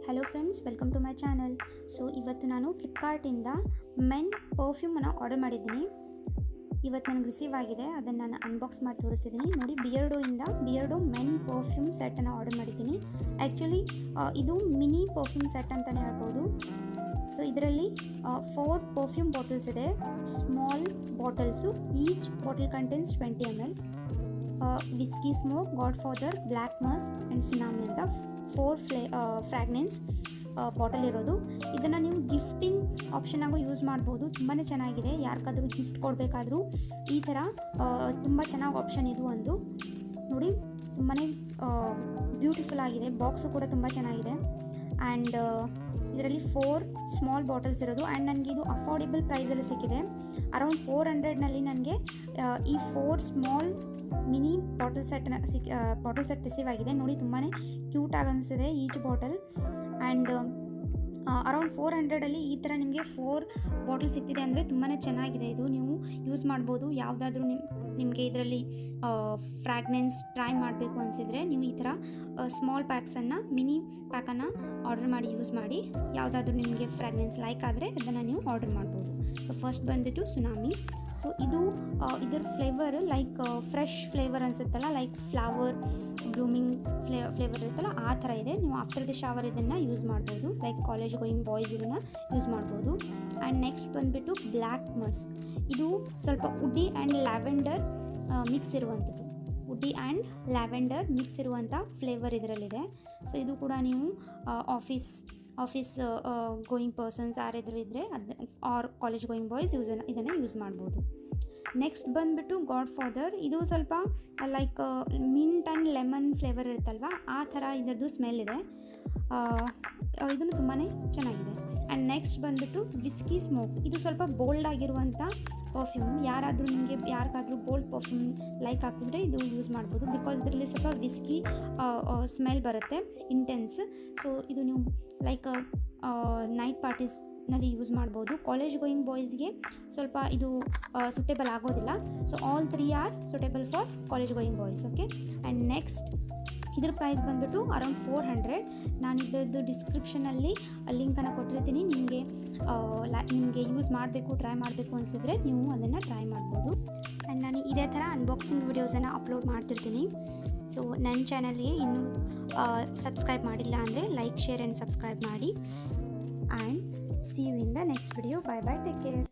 Hello friends, welcome to my channel. So ಇವತ್ತು ನಾನು ಫ್ಲಿಪ್ಕಾರ್ಟಿಂದ men ಪರ್ಫ್ಯೂಮನ್ನು order ಮಾಡಿದ್ದೀನಿ. ಇವತ್ತು ನನಗೆ ರಿಸೀವ್ ಆಗಿದೆ, ಅದನ್ನು ನಾನು ಅನ್ಬಾಕ್ಸ್ ಮಾಡಿ ತೋರಿಸ್ತಿದ್ದೀನಿ. ನೋಡಿ, ಬಿಯರ್ಡೋ ಮೆನ್ ಪರ್ಫ್ಯೂಮ್ ಸೆಟ್ಟನ್ನು ಆರ್ಡರ್ ಮಾಡಿದ್ದೀನಿ. ಆ್ಯಕ್ಚುಲಿ ಇದು ಮಿನಿ ಪರ್ಫ್ಯೂಮ್ ಸೆಟ್ ಅಂತಲೇ ಹೇಳ್ಬೋದು. ಸೊ ಇದರಲ್ಲಿ 4 ಪರ್ಫ್ಯೂಮ್ ಬಾಟಲ್ಸ್ ಇದೆ, small bottles. Each bottle contains 20 ml. Whisky smoke, god father, black Musk and tsunami ಅಂತ 4 ಫ್ರ್ಯಾಗ್ನೆನ್ಸ್ ಬಾಟಲ್ ಇರೋದು. ಇದನ್ನು ನೀವು ಗಿಫ್ಟಿಂಗ್ ಆಪ್ಷನಾಗೂ ಯೂಸ್ ಮಾಡ್ಬೋದು. ತುಂಬಾ ಚೆನ್ನಾಗಿದೆ. ಯಾರಿಗಾದರೂ ಗಿಫ್ಟ್ ಕೊಡಬೇಕಾದ್ರೂ ಈ ಥರ ತುಂಬ ಚೆನ್ನಾಗಿ ಆಪ್ಷನ್ ಇದು ಒಂದು. ನೋಡಿ, ತುಂಬಾ ಬ್ಯೂಟಿಫುಲ್ ಆಗಿದೆ. ಬಾಕ್ಸು ಕೂಡ ತುಂಬ ಚೆನ್ನಾಗಿದೆ. ಆ್ಯಂಡ್ ಇದರಲ್ಲಿ 4 ಸ್ಮಾಲ್ ಬಾಟಲ್ಸ್ ಇರೋದು. ಆ್ಯಂಡ್ ನನಗೆ ಇದು ಅಫೋರ್ಡೆಬಲ್ ಪ್ರೈಸಲ್ಲಿ ಸಿಕ್ಕಿದೆ. ಅರೌಂಡ್ 400ನಲ್ಲಿ ನನಗೆ ಈ 4 small mini bottle set receive ಆಗಿದೆ. ನೋಡಿ, ತುಂಬಾ ಕ್ಯೂಟಾಗಿ ಅನಿಸ್ತಿದೆ ಈಚ್ ಬಾಟಲ್. ಆ್ಯಂಡ್ ಅರೌಂಡ್ 400ಅಲ್ಲಿ ಈ ಥರ ನಿಮಗೆ 4 ಬಾಟಲ್ ಸಿಗ್ತಿದೆ ಅಂದರೆ ತುಂಬಾ ಚೆನ್ನಾಗಿದೆ. ಇದು ನೀವು ಯೂಸ್ ಮಾಡ್ಬೋದು. ಯಾವುದಾದ್ರೂ ನಿಮಗೆ ಇದರಲ್ಲಿ ಫ್ರ್ಯಾಗ್ನೆನ್ಸ್ ಟ್ರೈ ಮಾಡಬೇಕು ಅನಿಸಿದರೆ ನೀವು ಈ ಥರ ಸ್ಮಾಲ್ ಪ್ಯಾಕ್ಸನ್ನು, ಮಿನಿ ಪ್ಯಾಕನ್ನು ಆರ್ಡರ್ ಮಾಡಿ ಯೂಸ್ ಮಾಡಿ. ಯಾವುದಾದ್ರೂ ನಿಮಗೆ ಫ್ರ್ಯಾಗ್ನೆನ್ಸ್ ಲೈಕ್ ಆದರೆ ಅದನ್ನು ನೀವು ಆರ್ಡರ್ ಮಾಡ್ಬೋದು. ಸೊ ಫಸ್ಟ್ ಬಂದುಬಿಟ್ಟು ಸುನಾಮಿ. ಸೊ ಇದರ ಫ್ಲೇವರ್ ಲೈಕ್ ಫ್ರೆಶ್ ಫ್ಲೇವರ್ ಅನಿಸುತ್ತಲ್ಲ, ಲೈಕ್ ಫ್ಲವರ್ ಬ್ಲೂಮಿಂಗ್ ಫ್ಲೇವರ್ ಇರುತ್ತಲ್ಲ, ಆ ಥರ ಇದೆ. ನೀವು ಆಫ್ಟರ್ ದ ಶವರ್ ಇದನ್ನು ಯೂಸ್ ಮಾಡ್ಬೋದು. ಲೈಕ್ ಕಾಲೇಜ್ ಗೋಯಿಂಗ್ ಬಾಯ್ಸ್ ಇದನ್ನು ಯೂಸ್ ಮಾಡ್ಬೋದು. ಆ್ಯಂಡ್ ನೆಕ್ಸ್ಟ್ ಬಂದುಬಿಟ್ಟು ಬ್ಲ್ಯಾಕ್ ಮಸ್ಕ್. ಇದು ಸ್ವಲ್ಪ ವುಡ್ಡಿ ಆ್ಯಂಡ್ ಲ್ಯಾವೆಂಡರ್ ಮಿಕ್ಸ್ ಇರುವಂಥ ಫ್ಲೇವರ್ ಇದರಲ್ಲಿದೆ. ಸೊ ಇದು ಕೂಡ ನೀವು ಆಫೀಸ್ ಗೋಯಿಂಗ್ ಪರ್ಸನ್ಸ್ ಯಾರಾದರೂ ಇದ್ದರೆ ಆರ್ ಕಾಲೇಜ್ ಗೋಯಿಂಗ್ ಬಾಯ್ಸ್ ಇದನ್ನು ಯೂಸ್ ಮಾಡ್ಬೋದು. ನೆಕ್ಸ್ಟ್ ಬಂದುಬಿಟ್ಟು ಗಾಡ್ ಫಾದರ್. ಇದು ಸ್ವಲ್ಪ like mint and lemon flavour ಇರುತ್ತಲ್ವ, ಆ ಥರ ಇದರದ್ದು ಸ್ಮೆಲ್ ಇದೆ. ಇದನ್ನು ತುಂಬಾ ಚೆನ್ನಾಗಿದೆ. ಆ್ಯಂಡ್ ನೆಕ್ಸ್ಟ್ ಬಂದುಬಿಟ್ಟು ವಿಸ್ಕಿ ಸ್ಮೋಕ್. ಇದು ಸ್ವಲ್ಪ ಬೋಲ್ಡ್ ಆಗಿರುವಂಥ ಪರ್ಫ್ಯೂಮ್. ಯಾರಿಗಾದ್ರೂ ಬೋಲ್ಡ್ ಪರ್ಫ್ಯೂಮ್ ಲೈಕ್ ಆಗ್ತಿದ್ರೆ ಇದು ಯೂಸ್ ಮಾಡ್ಬೋದು. ಬಿಕಾಸ್ ಇದರಲ್ಲಿ ಸ್ವಲ್ಪ ವಿಸ್ಕಿ ಸ್ಮೆಲ್ ಬರುತ್ತೆ, ಇಂಟೆನ್ಸ್. ಸೊ ಇದು ನೀವು ಲೈಕ್ ನೈಟ್ ಪಾರ್ಟೀಸ್ನಲ್ಲಿ ಯೂಸ್ ಮಾಡ್ಬೋದು. ಕಾಲೇಜ್ ಗೋಯಿಂಗ್ ಬಾಯ್ಸ್ಗೆ ಸ್ವಲ್ಪ ಇದು ಸೂಟೇಬಲ್ ಆಗೋದಿಲ್ಲ. So all 3 are suitable for college going boys. Okay. And next ಇದ್ರ ಪ್ರೈಸ್ ಬಂದುಬಿಟ್ಟು ಅರೌಂಡ್ 400. ನಾನು ಇದರದ್ದು ಡಿಸ್ಕ್ರಿಪ್ಷನಲ್ಲಿ ಲಿಂಕನ್ನು ಕೊಟ್ಟಿರ್ತೀನಿ. ನಿಮಗೆ ಯೂಸ್ ಮಾಡಬೇಕು, ಟ್ರೈ ಮಾಡಬೇಕು ಅನಿಸಿದ್ರೆ ನೀವು ಅದನ್ನು ಟ್ರೈ ಮಾಡ್ಬೋದು. ಆ್ಯಂಡ್ ನಾನು ಇದೇ ಥರ ಅನ್ಬಾಕ್ಸಿಂಗ್ ವಿಡಿಯೋಸನ್ನು ಅಪ್ಲೋಡ್ ಮಾಡ್ತಿರ್ತೀನಿ. ಸೊ ನನ್ನ ಚಾನಲ್ಗೆ ಇನ್ನೂ ಸಬ್ಸ್ಕ್ರೈಬ್ ಮಾಡಿಲ್ಲ ಅಂದರೆ ಲೈಕ್, ಶೇರ್ ಆ್ಯಂಡ್ ಸಬ್ಸ್ಕ್ರೈಬ್ ಮಾಡಿ. And see you in the next video. Bye bye, take care.